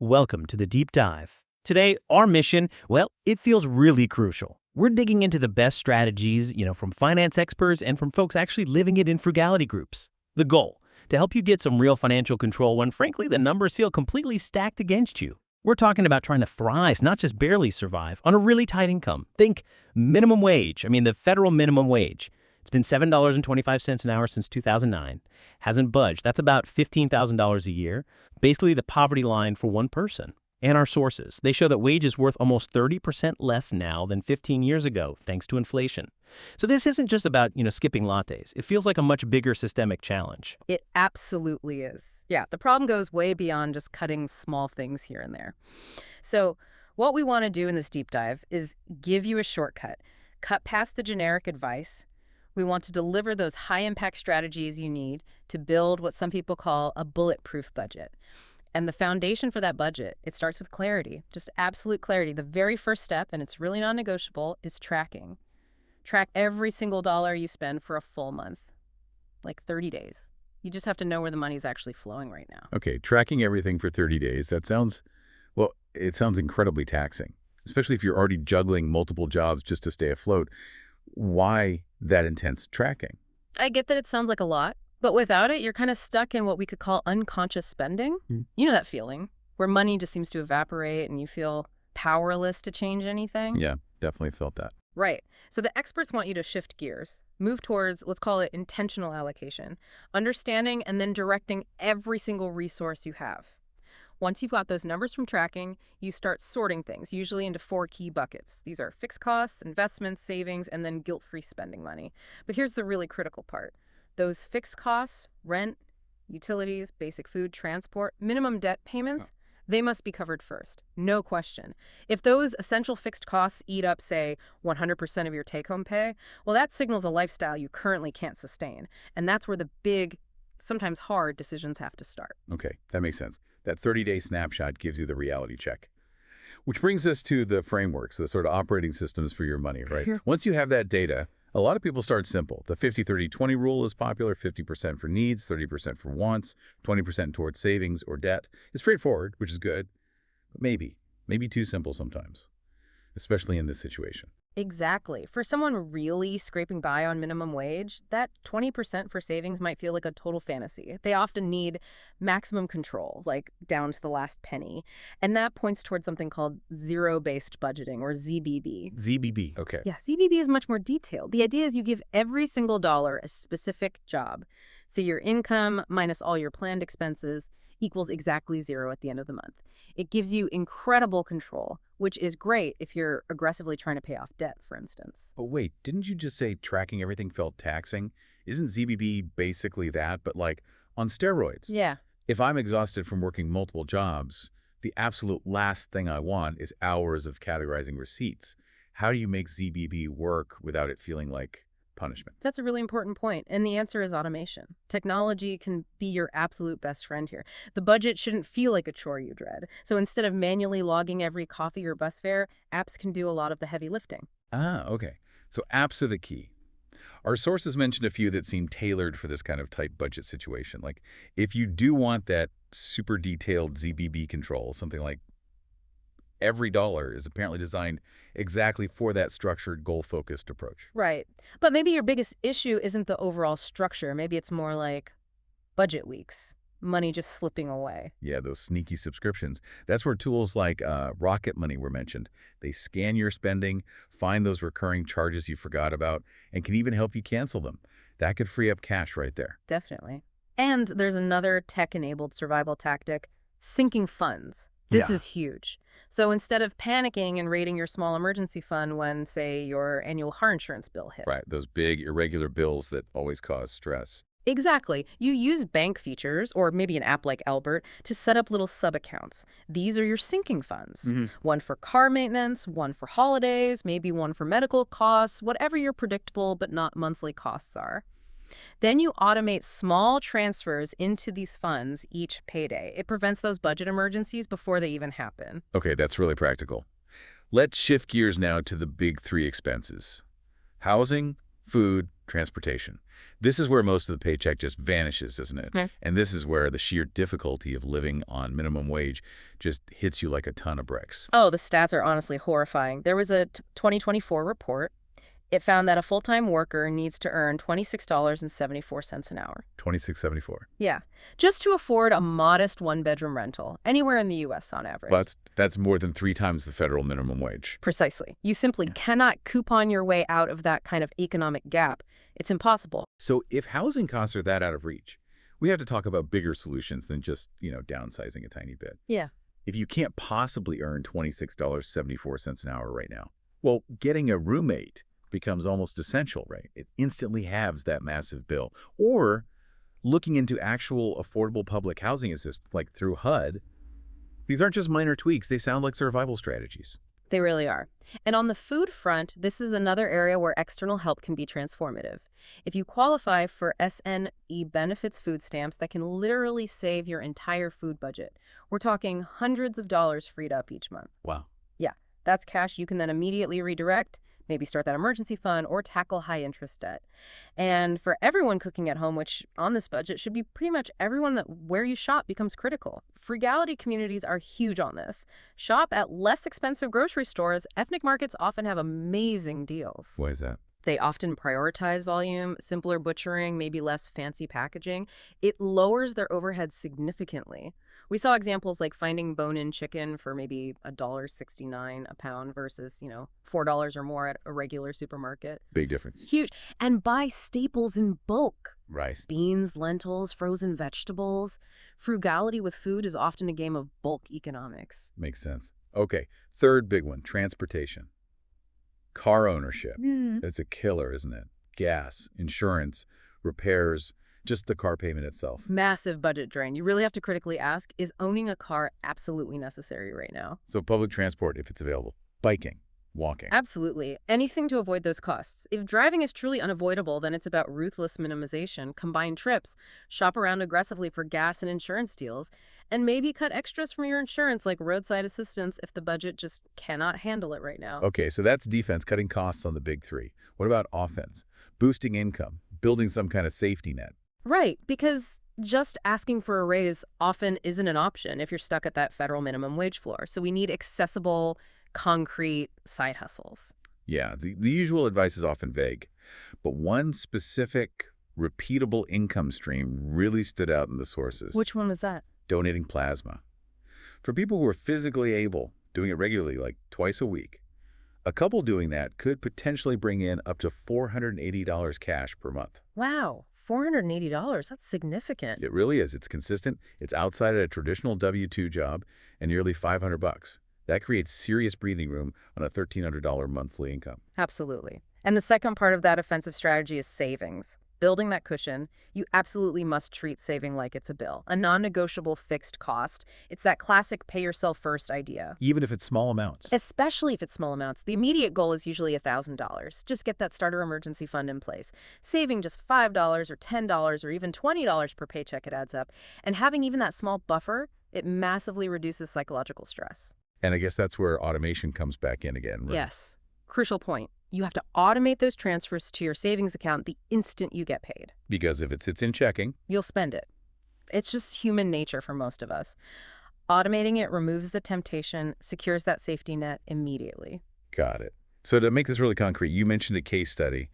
Welcome to the Deep Dive. Today, our mission, well, it feels really crucial. We're digging into the best strategies, from finance experts and from folks actually living it in frugality groups. The goal, to help you get some real financial control when, frankly, the numbers feel completely stacked against you. We're talking about trying to thrive, not just barely survive, on a really tight income. Think minimum wage. The federal minimum wage. It's been $7.25 an hour since 2009. Hasn't budged. That's about $15,000 a year. Basically the poverty line for one person. And our sources, they show that wage is worth almost 30% less now than 15 years ago, thanks to inflation. So this isn't just about, skipping lattes. It feels like a much bigger systemic challenge. It absolutely is. Yeah, the problem goes way beyond just cutting small things here and there. So what we want to do in this deep dive is give you a shortcut, cut past the generic advice. We want to deliver those high-impact strategies you need to build what some people call a bulletproof budget. And the foundation for that budget, it starts with clarity, just absolute clarity. The very first step, and it's really non-negotiable, is tracking. Track every single dollar you spend for a full month, like 30 days. You just have to know where the money's actually flowing right now. Okay, tracking everything for 30 days, it sounds incredibly taxing, especially if you're already juggling multiple jobs just to stay afloat. Why that intense tracking? I get that it sounds like a lot, but without it, you're kind of stuck in what we could call unconscious spending. You know that feeling where money just seems to evaporate and you feel powerless to change anything? Yeah, definitely felt that. Right. So the experts want you to shift gears, move towards, let's call it intentional allocation, understanding and then directing every single resource you have. Once you've got those numbers from tracking, you start sorting things, usually into 4 key buckets. These are fixed costs, investments, savings, and then guilt-free spending money. But here's the really critical part. Those fixed costs, rent, utilities, basic food, transport, minimum debt payments, they must be covered first. No question. If those essential fixed costs eat up, say, 100% of your take-home pay, well, that signals a lifestyle you currently can't sustain. And that's where the big, sometimes hard decisions have to start. Okay, that makes sense. That 30-day snapshot gives you the reality check. Which brings us to the frameworks, the sort of operating systems for your money, right? Sure. Once you have that data, a lot of people start simple. The 50-30-20 rule is popular, 50% for needs, 30% for wants, 20% towards savings or debt. It's straightforward, which is good, but maybe too simple sometimes, especially in this situation. Exactly. For someone really scraping by on minimum wage, that 20% for savings might feel like a total fantasy. They often need maximum control, like down to the last penny. And that points towards something called zero-based budgeting, or ZBB. ZBB, okay. Yeah, ZBB is much more detailed. The idea is you give every single dollar a specific job. So your income minus all your planned expenses equals exactly 0 at the end of the month. It gives you incredible control, which is great if you're aggressively trying to pay off debt, for instance. But wait, didn't you just say tracking everything felt taxing? Isn't ZBB basically that, but like on steroids? Yeah. If I'm exhausted from working multiple jobs, the absolute last thing I want is hours of categorizing receipts. How do you make ZBB work without it feeling like punishment? That's a really important point, and the answer is automation. Technology can be your absolute best friend here. The budget shouldn't feel like a chore you dread. So instead of manually logging every coffee or bus fare, apps can do a lot of the heavy lifting. Ah, okay. So apps are the key. Our sources mentioned a few that seem tailored for this kind of tight budget situation. Like if you do want that super detailed ZBB control, something like every dollar is apparently designed exactly for that structured, goal-focused approach. Right. But maybe your biggest issue isn't the overall structure. Maybe it's more like budget leaks, money just slipping away. Yeah, those sneaky subscriptions. That's where tools like Rocket Money were mentioned. They scan your spending, find those recurring charges you forgot about, and can even help you cancel them. That could free up cash right there. Definitely. And there's another tech-enabled survival tactic, sinking funds. This is huge. So instead of panicking and raiding your small emergency fund when, say, your annual car insurance bill hit. Right, those big, irregular bills that always cause stress. Exactly. You use bank features, or maybe an app like Albert, to set up little sub-accounts. These are your sinking funds. One for car maintenance, one for holidays, maybe one for medical costs, whatever your predictable but not monthly costs are. Then you automate small transfers into these funds each payday. It prevents those budget emergencies before they even happen. Okay, that's really practical. Let's shift gears now to the big 3 expenses: housing, food, transportation. This is where most of the paycheck just vanishes, isn't it? Yeah. And this is where the sheer difficulty of living on minimum wage just hits you like a ton of bricks. Oh, the stats are honestly horrifying. There was a 2024 report. It found that a full-time worker needs to earn $26.74 an hour. $26.74. Yeah, just to afford a modest one-bedroom rental anywhere in the U.S. on average. But that's more than 3 times the federal minimum wage. Precisely. You simply cannot coupon your way out of that kind of economic gap. It's impossible. So if housing costs are that out of reach, we have to talk about bigger solutions than just, downsizing a tiny bit. Yeah. If you can't possibly earn $26.74 an hour right now, well, getting a roommate becomes almost essential, right? It instantly halves that massive bill. Or looking into actual affordable public housing assistance, like through HUD. These aren't just minor tweaks. They sound like survival strategies. They really are. And on the food front, this is another area where external help can be transformative. If you qualify for SNE benefits food stamps that can literally save your entire food budget, we're talking hundreds of dollars freed up each month. Wow. Yeah, that's cash you can then immediately redirect, maybe start that emergency fund, or tackle high-interest debt. And for everyone cooking at home, which on this budget should be pretty much everyone, that where you shop becomes critical. Frugality communities are huge on this. Shop at less expensive grocery stores. Ethnic markets often have amazing deals. Why is that? They often prioritize volume, simpler butchering, maybe less fancy packaging. It lowers their overhead significantly. We saw examples like finding bone-in chicken for maybe $1.69 a pound versus, $4 or more at a regular supermarket. Big difference. Huge. And buy staples in bulk. Rice. Beans, lentils, frozen vegetables. Frugality with food is often a game of bulk economics. Makes sense. Okay, third big one, transportation. Car ownership. It's a killer, isn't it? Gas, insurance, repairs, just the car payment itself. Massive budget drain. You really have to critically ask, is owning a car absolutely necessary right now? So public transport, if it's available. Biking, walking. Absolutely. Anything to avoid those costs. If driving is truly unavoidable, then it's about ruthless minimization, combine trips, shop around aggressively for gas and insurance deals, and maybe cut extras from your insurance like roadside assistance if the budget just cannot handle it right now. Okay, so that's defense, cutting costs on the big 3. What about offense? Boosting income, building some kind of safety net. Right, because just asking for a raise often isn't an option if you're stuck at that federal minimum wage floor. So we need accessible, concrete side hustles. Yeah, the usual advice is often vague, but one specific, repeatable income stream really stood out in the sources. Which one was that? Donating plasma. For people who are physically able, doing it regularly, like twice a week, a couple doing that could potentially bring in up to $480 cash per month. Wow, $480, that's significant. It really is. It's consistent. It's outside of a traditional W-2 job and nearly $500. That creates serious breathing room on a $1,300 monthly income. Absolutely. And the second part of that offensive strategy is savings. Building that cushion, you absolutely must treat saving like it's a bill, a non-negotiable fixed cost. It's that classic pay yourself first idea. Even if it's small amounts. Especially if it's small amounts. The immediate goal is usually $1,000. Just get that starter emergency fund in place. Saving just $5 or $10 or even $20 per paycheck, it adds up. And having even that small buffer, it massively reduces psychological stress. And I guess that's where automation comes back in again, right? Yes. Crucial point. You have to automate those transfers to your savings account the instant you get paid. Because if it sits in checking, you'll spend it. It's just human nature for most of us. Automating it removes the temptation, secures that safety net immediately. Got it. So to make this really concrete, you mentioned a case study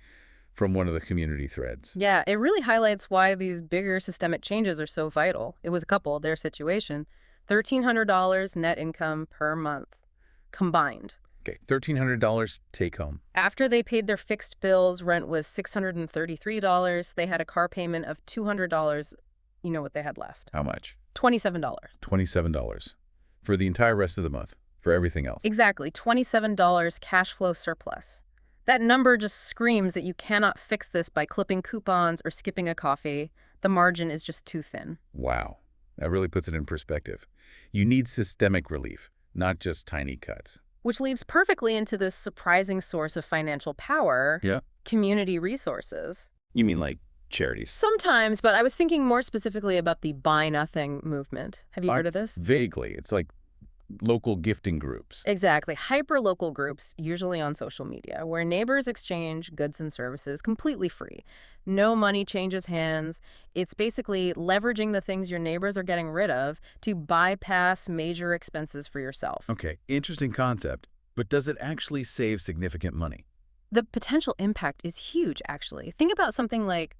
from one of the community threads. Yeah, it really highlights why these bigger systemic changes are so vital. It was a couple, their situation. $1,300 net income per month combined. Okay, $1,300 take home. After they paid their fixed bills, rent was $633. They had a car payment of $200. You know what they had left? How much? $27. $27 for the entire rest of the month, for everything else. Exactly, $27 cash flow surplus. That number just screams that you cannot fix this by clipping coupons or skipping a coffee. The margin is just too thin. Wow, that really puts it in perspective. You need systemic relief, not just tiny cuts. Which leads perfectly into this surprising source of financial power, community resources. You mean like charities? Sometimes, but I was thinking more specifically about the Buy Nothing movement. Have you heard of this? Vaguely. It's like local gifting groups. Exactly. Hyper-local groups, usually on social media, where neighbors exchange goods and services completely free. No money changes hands. It's basically leveraging the things your neighbors are getting rid of to bypass major expenses for yourself. Okay, interesting concept. But does it actually save significant money? The potential impact is huge, actually. Think about something like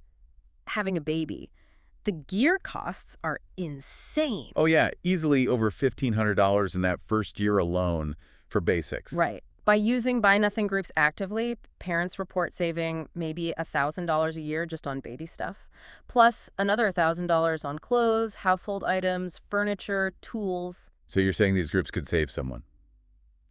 having a baby. The gear costs are insane. Oh yeah, easily over $1,500 in that first year alone for basics. Right. By using Buy Nothing groups actively, parents report saving maybe $1,000 a year just on baby stuff, plus another $1,000 on clothes, household items, furniture, tools. So you're saying these groups could save someone?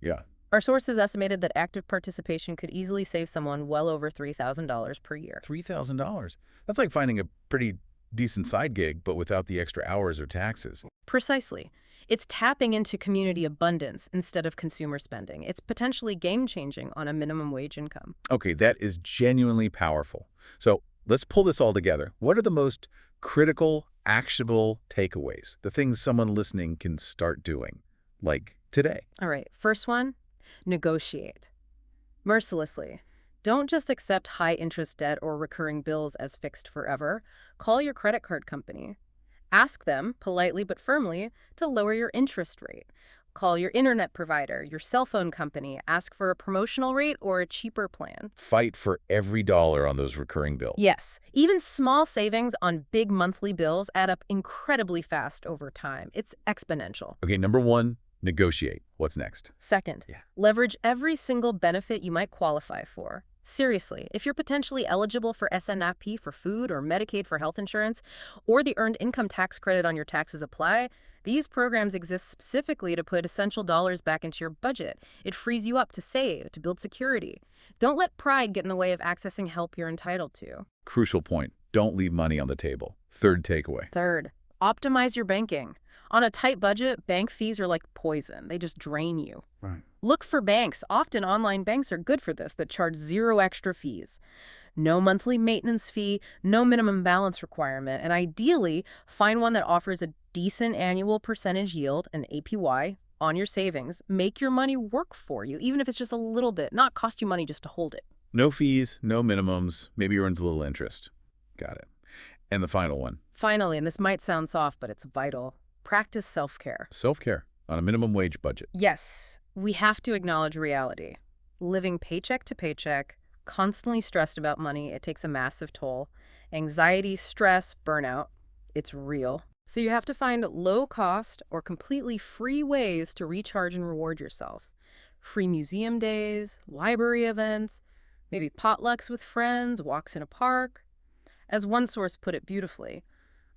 Yeah. Our sources estimated that active participation could easily save someone well over $3,000 per year. $3,000? That's like finding a pretty decent side gig, but without the extra hours or taxes. Precisely. It's tapping into community abundance instead of consumer spending. It's potentially game-changing on a minimum wage income. Okay, that is genuinely powerful. So let's pull this all together. What are the most critical, actionable takeaways? The things someone listening can start doing, like today. All right, first one, negotiate. Mercilessly. Don't just accept high-interest debt or recurring bills as fixed forever. Call your credit card company. Ask them, politely but firmly, to lower your interest rate. Call your internet provider, your cell phone company. Ask for a promotional rate or a cheaper plan. Fight for every dollar on those recurring bills. Yes, even small savings on big monthly bills add up incredibly fast over time. It's exponential. Okay, number one, negotiate. What's next? Second, leverage every single benefit you might qualify for. Seriously, if you're potentially eligible for SNAP for food or Medicaid for health insurance, or the Earned Income Tax Credit on your taxes apply, these programs exist specifically to put essential dollars back into your budget. It frees you up to save, to build security. Don't let pride get in the way of accessing help you're entitled to. Crucial point. Don't leave money on the table. Third takeaway. Third, optimize your banking. On a tight budget, bank fees are like poison. They just drain you. Right. Look for banks. Often online banks are good for this, that charge zero extra fees. No monthly maintenance fee, no minimum balance requirement, and ideally, find one that offers a decent annual percentage yield, an APY, on your savings. Make your money work for you, even if it's just a little bit, not cost you money just to hold it. No fees, no minimums, maybe earns a little interest. Got it. And the final one. Finally, and this might sound soft, but it's vital, practice self-care. Self-care on a minimum wage budget. Yes, we have to acknowledge reality. Living paycheck to paycheck, constantly stressed about money, it takes a massive toll. Anxiety, stress, burnout, it's real. So you have to find low-cost or completely free ways to recharge and reward yourself. Free museum days, library events, maybe potlucks with friends, walks in a park. As one source put it beautifully,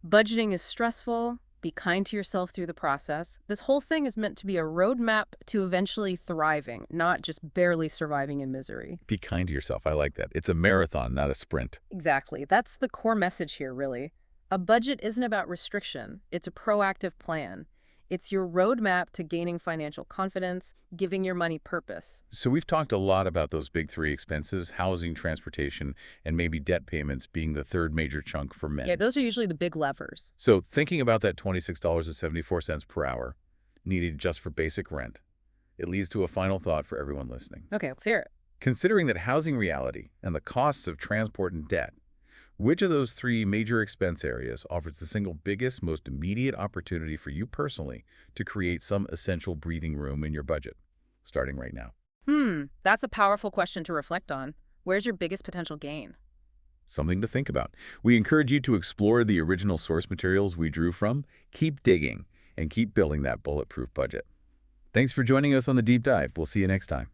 budgeting is stressful. Be kind to yourself through the process. This whole thing is meant to be a roadmap to eventually thriving, not just barely surviving in misery. Be kind to yourself. I like that. It's a marathon, not a sprint. Exactly. That's the core message here, really. A budget isn't about restriction. It's a proactive plan. It's your roadmap to gaining financial confidence, giving your money purpose. So we've talked a lot about those big three expenses, housing, transportation, and maybe debt payments being the third major chunk for men. Yeah, those are usually the big levers. So thinking about that $26.74 per hour needed just for basic rent, it leads to a final thought for everyone listening. Okay, let's hear it. Considering that housing reality and the costs of transport and debt, which of those three major expense areas offers the single biggest, most immediate opportunity for you personally to create some essential breathing room in your budget, starting right now? That's a powerful question to reflect on. Where's your biggest potential gain? Something to think about. We encourage you to explore the original source materials we drew from, keep digging, and keep building that bulletproof budget. Thanks for joining us on the Deep Dive. We'll see you next time.